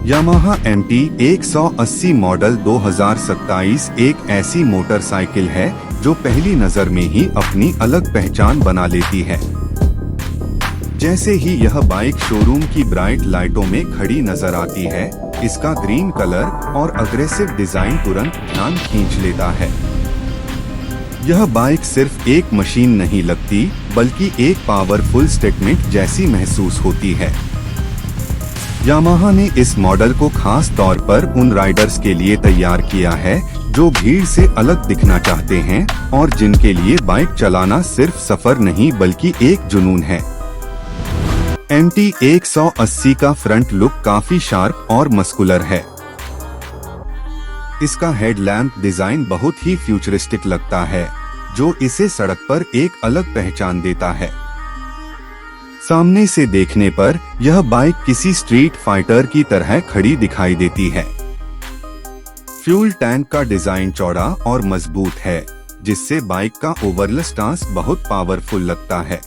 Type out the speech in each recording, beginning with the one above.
Yamaha MT 180 model 2027 एक ऐसी motorcycle है जो पहली नजर में ही अपनी अलग पहचान बना लेती है। जैसे ही यह बाइक शोरूम की ब्राइट लाइटों में खड़ी नजर आती है, इसका ग्रीन कलर और अग्रेसिव डिजाइन तुरंत ध्यान खींच लेता है। यह बाइक सिर्फ एक मशीन नहीं लगती, बल्कि एक पावरफुल स्टेटमेंट जैसी महसूस होती है। यामाहा ने इस मॉडल को खास तौर पर उन राइडर्स के लिए तैयार किया है जो भीड़ से अलग दिखना चाहते हैं और जिनके लिए बाइक चलाना सिर्फ सफर नहीं बल्कि एक जुनून है। MT 180 का फ्रंट लुक काफी शार्प और मस्कुलर है। इसका हेडलैम्प डिजाइन बहुत ही फ्यूचरिस्टिक लगता है, जो इसे सड़क पर एक अलग पहचान देता है। सामने से देखने पर यह बाइक किसी स्ट्रीट फाइटर की तरह खड़ी दिखाई देती है। फ्यूल टैंक का डिजाइन चौड़ा और मजबूत है, जिससे बाइक का ओवरऑल स्टांस बहुत पावरफुल लगता है।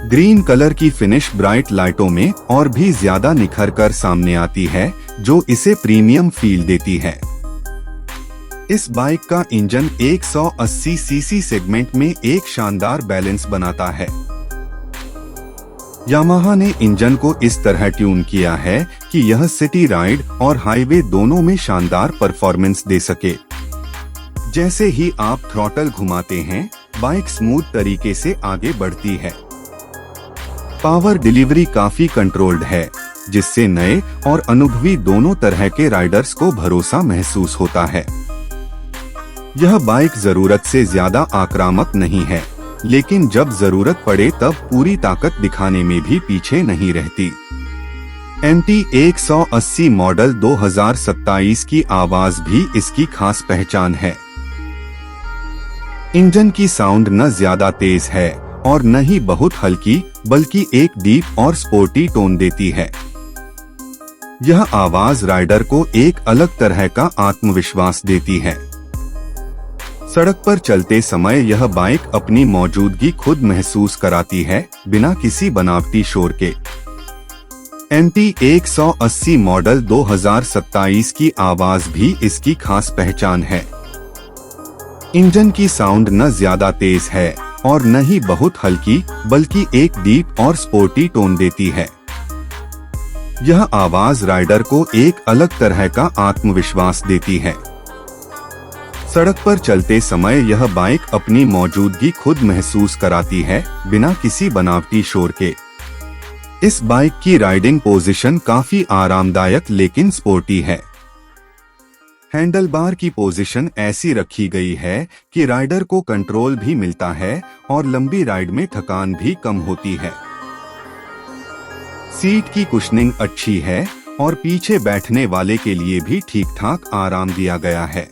ग्रीन कलर की फिनिश ब्राइट लाइटों में और भी ज्यादा निखर कर सामने आती है, जो इसे प्रीमियम फील देती है। इस बाइक का इंजन 180 सीसी सेगमेंट में एक शानदार बैलेंस बनाता है। यामाहा ने इंजन को इस तरह ट्यून किया है कि यह सिटी राइड और हाईवे दोनों में शानदार परफॉर्मेंस दे सके। जैसे ही आप थ्रॉटल घुमाते हैं, बाइक स्मूथ तरीके से आगे बढ़ती है। पावर डिलीवरी काफी कंट्रोल्ड है, जिससे नए और अनुभवी दोनों तरह के राइडर्स को भरोसा महसूस होता है। यह बाइक जरूरत से ज्यादा आक्रामक नहीं है, लेकिन जब जरूरत पड़े तब पूरी ताकत दिखाने में भी पीछे नहीं रहती। MT 180 मॉडल 2027 की आवाज भी इसकी खास पहचान है। इंजन की साउंड न ज्यादा तेज है और न ही बहुत हल्की, बल्कि एक डीप और स्पोर्टी टोन देती है। यह आवाज राइडर को एक अलग तरह का आत्मविश्वास देती है। सड़क पर चलते समय यह बाइक अपनी मौजूदगी खुद महसूस कराती है, बिना किसी बनावटी शोर के। MT 180 मॉडल 2027 की आवाज भी इसकी खास पहचान है। इंजन की साउंड न ज्यादा तेज है और न ही बहुत हल्की, बल्कि एक डीप और स्पोर्टी टोन देती है। यह आवाज राइडर को एक अलग तरह का आत्मविश्वास देती है। सड़क पर चलते समय यह बाइक अपनी मौजूदगी खुद महसूस कराती है, बिना किसी बनावटी शोर के। इस बाइक की राइडिंग पोजीशन काफी आरामदायक लेकिन स्पोर्टी है। हैंडल बार की पोजीशन ऐसी रखी गई है कि राइडर को कंट्रोल भी मिलता है और लंबी राइड में थकान भी कम होती है। सीट की कुशनिंग अच्छी है और पीछे बैठने वाले के लिए भी ठीक ठाक आराम दिया गया है।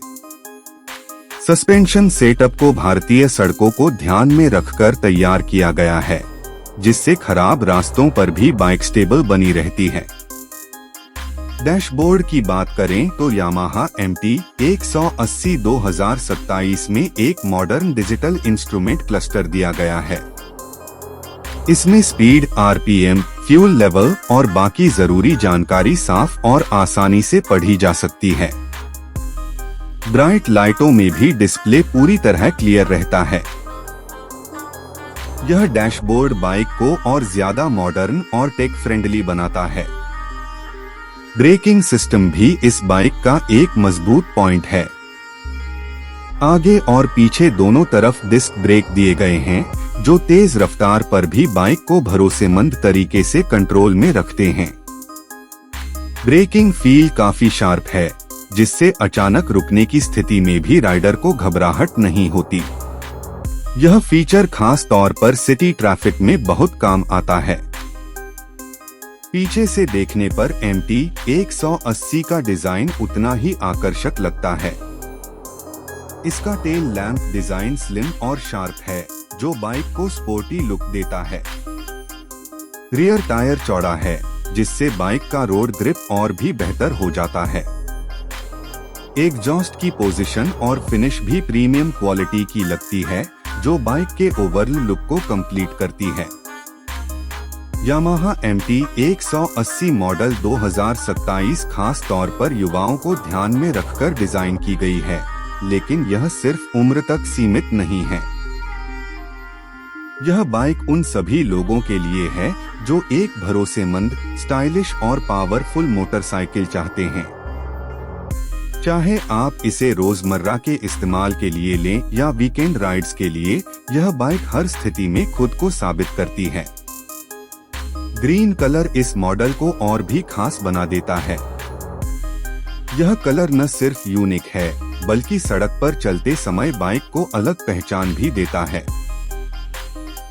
सस्पेंशन सेटअप को भारतीय सड़कों को ध्यान में रखकर तैयार किया गया है, जिससे खराब रास्तों पर भी बाइक स्टेबल बनी रहती है। डैशबोर्ड की बात करें तो यामाहा MT 180 2027 में एक मॉडर्न डिजिटल इंस्ट्रूमेंट क्लस्टर दिया गया है। इसमें स्पीड, RPM, फ्यूल लेवल और बाकी जरूरी जानकारी साफ और आसानी से पढ़ी जा सकती है। ब्राइट लाइटों में भी डिस्प्ले पूरी तरह क्लियर रहता है। यह डैशबोर्ड बाइक को और ज्यादा मॉडर्न और टेक फ्रेंडली बनाता है। ब्रेकिंग सिस्टम भी इस बाइक का एक मजबूत पॉइंट है। आगे और पीछे दोनों तरफ डिस्क ब्रेक दिए गए हैं, जो तेज रफ्तार पर भी बाइक को भरोसेमंद तरीके से कंट्रोल में रखते हैं। ब्रेकिंग फील काफी शार्प है, जिससे अचानक रुकने की स्थिति में भी राइडर को घबराहट नहीं होती। यह फीचर खास तौर पर सिटी ट्रैफिक में बहुत काम आता है। पीछे से देखने पर MT 180 का डिजाइन उतना ही आकर्षक लगता है। इसका टेल लैंप डिजाइन स्लिम और शार्प है, जो बाइक को स्पोर्टी लुक देता है। रियर टायर चौड़ा है, जिससे बाइक का रोड ग्रिप और भी बेहतर हो जाता है। एग्जॉस्ट की पोजीशन और फिनिश भी प्रीमियम क्वालिटी की लगती है, जो बाइक के ओवरऑल लुक को कंप्लीट करती है। यामाहा MT 180 मॉडल 2027 खास तौर पर युवाओं को ध्यान में रखकर डिजाइन की गई है, लेकिन यह सिर्फ उम्र तक सीमित नहीं है। यह बाइक उन सभी लोगों के लिए है जो एक भरोसेमंद, स्टाइलिश और पावरफुल मोटरसाइकिल चाहते हैं। चाहे आप इसे रोजमर्रा के इस्तेमाल के लिए लें या वीकेंड राइड्स के लिए, यह बाइक हर स्थिति में खुद को साबित करती है। ग्रीन कलर इस मॉडल को और भी खास बना देता है। यह कलर न सिर्फ यूनिक है, बल्कि सड़क पर चलते समय बाइक को अलग पहचान भी देता है।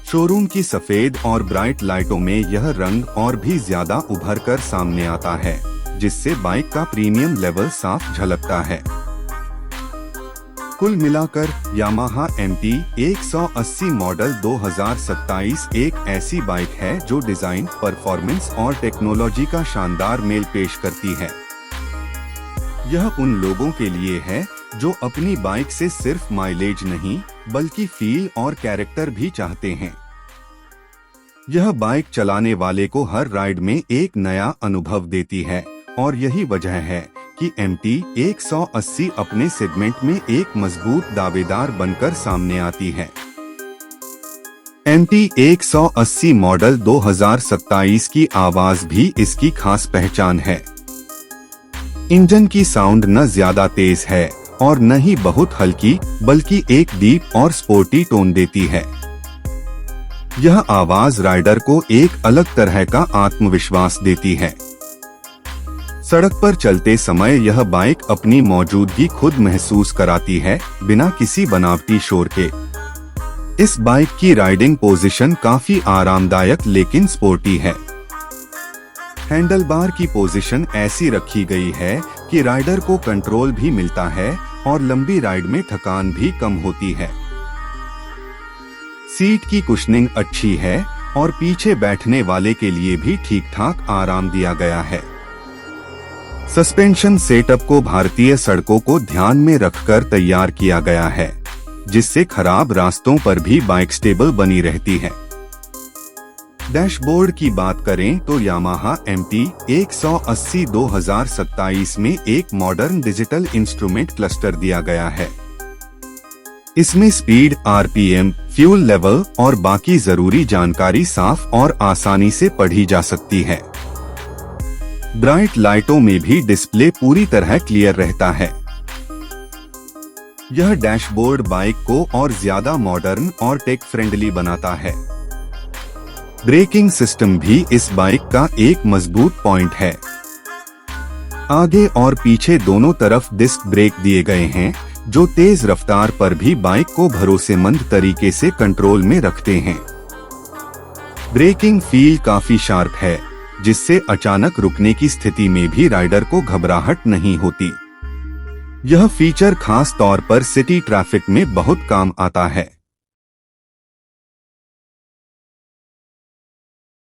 शोरूम की सफेद और ब्राइट लाइटों में यह रंग और भी ज्यादा उभर कर सामने आता है, जिससे बाइक का प्रीमियम लेवल साफ झलकता है। कुल मिलाकर यामाहा MT 180 मॉडल 2027 एक ऐसी बाइक है जो डिजाइन, परफॉर्मेंस और टेक्नोलॉजी का शानदार मेल पेश करती है। यह उन लोगों के लिए है जो अपनी बाइक से सिर्फ माइलेज नहीं, बल्कि फील और कैरेक्टर भी चाहते हैं। यह बाइक चलाने वाले को हर राइड में एक नया अनुभव देती है, और यही वजह है कि MT 180 अपने सेगमेंट में एक मजबूत दावेदार बनकर सामने आती है। MT 180 मॉडल 2027 की आवाज भी इसकी खास पहचान है। इंजन की साउंड न ज्यादा तेज है और न ही बहुत हल्की, बल्कि एक डीप और स्पोर्टी टोन देती है। यह आवाज राइडर को एक अलग तरह का आत्मविश्वास देती है। सड़क पर चलते समय यह बाइक अपनी मौजूदगी खुद महसूस कराती है, बिना किसी बनावटी शोर के। इस बाइक की राइडिंग पोजीशन काफी आरामदायक लेकिन स्पोर्टी है। हैंडलबार की पोजीशन ऐसी रखी गई है कि राइडर को कंट्रोल भी मिलता है और लंबी राइड में थकान भी कम होती है। सीट की कुशनिंग अच्छी है और पीछे बैठने वाले के लिए भी ठीक ठाक आराम दिया गया है। सस्पेंशन सेटअप को भारतीय सड़कों को ध्यान में रखकर तैयार किया गया है, जिससे खराब रास्तों पर भी बाइक स्टेबल बनी रहती है। डैशबोर्ड की बात करें तो यामाहा MT 180 2027 में एक मॉडर्न डिजिटल इंस्ट्रूमेंट क्लस्टर दिया गया है। इसमें स्पीड, RPM, फ्यूल लेवल और बाकी जरूरी जानकारी साफ और आसानी से पढ़ी जा सकती है। ब्राइट लाइटों में भी डिस्प्ले पूरी तरह क्लियर रहता है। यह डैशबोर्ड बाइक को और ज्यादा मॉडर्न और टेक फ्रेंडली बनाता है। ब्रेकिंग सिस्टम भी इस बाइक का एक मजबूत पॉइंट है। आगे और पीछे दोनों तरफ डिस्क ब्रेक दिए गए हैं, जो तेज रफ्तार पर भी बाइक को भरोसेमंद तरीके से कंट्रोल में रखते हैं। ब्रेकिंग फील काफी शार्प है, जिससे अचानक रुकने की स्थिति में भी राइडर को घबराहट नहीं होती। यह फीचर खास तौर पर सिटी ट्रैफिक में बहुत काम आता है।